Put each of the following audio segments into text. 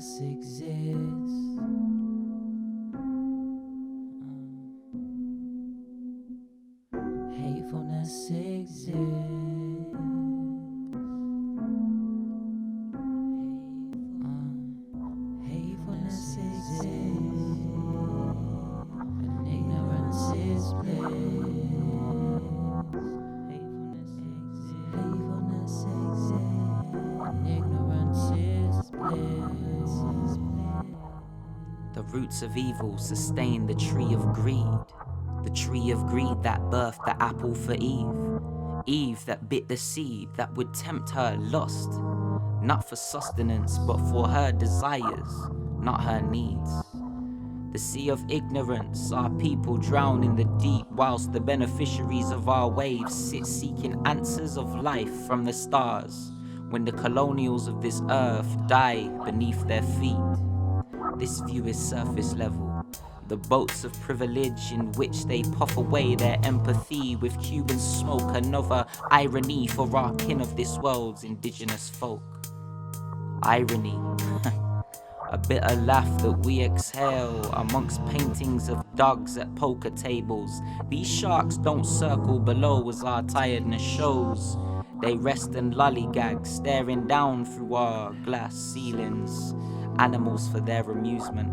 Hatefulness exists. Hatefulness exists. Hatefulness exists. And ignorance is bliss. Hatefulness exists. And ignorance is bliss. The roots of evil sustain the tree of greed. The tree of greed that birthed the apple for Eve. Eve that bit the seed that would tempt her lust. Not for sustenance, but for her desires, not her needs. The sea of ignorance, our people drown in the deep, whilst the beneficiaries of our waves sit seeking answers of life from the stars, when the colonials of this earth die beneath their feet. This view is surface level, the boats of privilege in which they puff away their empathy with Cuban smoke, another irony for our kin of this world's indigenous folk. Irony, a bitter laugh that we exhale amongst paintings of dogs at poker tables. These sharks don't circle below as our tiredness shows. They rest and lollygag, staring down through our glass ceilings, animals for their amusement.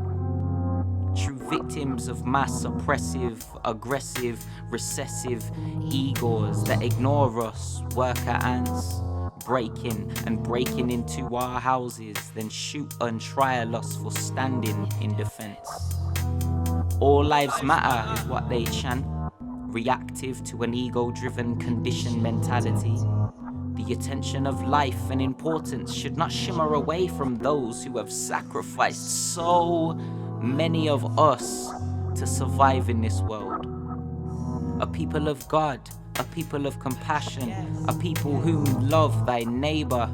True victims of mass oppressive, aggressive, recessive egos that ignore us, worker ants, breaking into our houses, then shoot and trial us for standing in defense. All lives matter is what they chant, reactive to an ego-driven conditioned mentality. The attention of life and importance should not shimmer away from those who have sacrificed so many of us to survive in this world. A people of God, a people of compassion, a people who love thy neighbor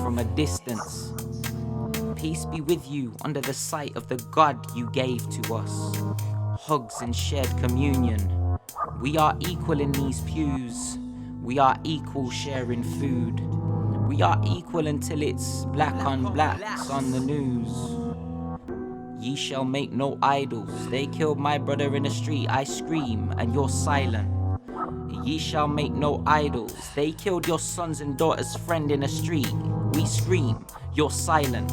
from a distance. Peace be with you under the sight of the God you gave to us. Hugs and shared communion. We are equal in these pews. We are equal sharing food. We are equal until it's black on blacks on the news. Ye shall make no idols. They killed my brother in the street. I scream and you're silent. Ye shall make no idols. They killed your son's and daughter's friend in the street. We scream, you're silent.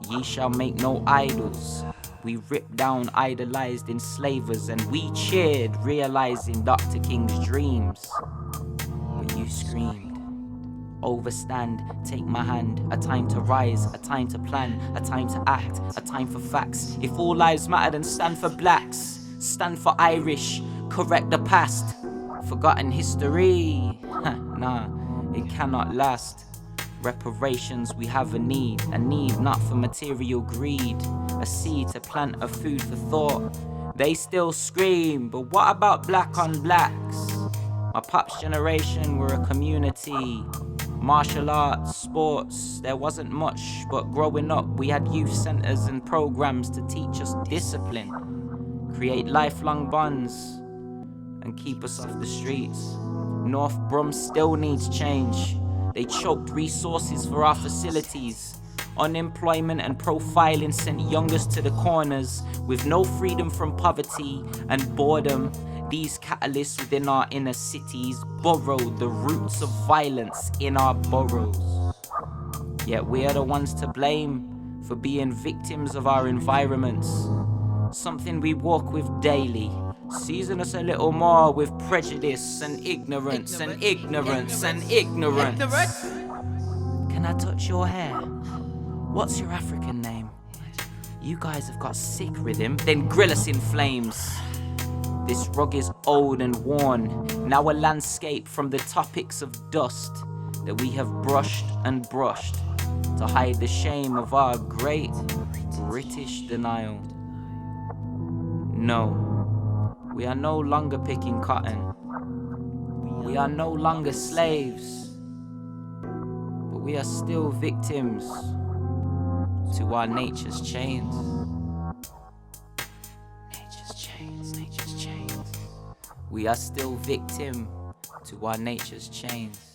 Ye shall make no idols. We ripped down idolized enslavers and we cheered, realizing Dr. King's dreams. But you screamed. Overstand, take my hand, a time to rise, a time to plan, a time to act, a time for facts. If all lives matter, then stand for blacks, stand for Irish, correct the past. Forgotten history, nah, it cannot last. Reparations, we have a need not for material greed. A seed to plant, a food for thought. They still scream, but what about black on blacks? My pop's generation were a community. Martial arts, sports, there wasn't much, but growing up we had youth centers and programs to teach us discipline, create lifelong bonds, and keep us off the streets. North Brum still needs change. They choked resources for our facilities. Unemployment and profiling sent youngers to the corners with no freedom from poverty and boredom. These catalysts within our inner cities burrowed the roots of violence in our boroughs. Yet we are the ones to blame for being victims of our environments. Something we walk with daily. Season us a little more with prejudice and ignorance and ignorance and ignorance. Can I touch your hair? What's your African name? You guys have got sick rhythm, then grill us in flames. This rug is old and worn, now a landscape from the topics of dust that we have brushed and brushed to hide the shame of our great British denial. No, we are no longer picking cotton. We are no longer slaves, but we are still victims to our nature's chains. Nature's chains. We are still victim to our nature's chains.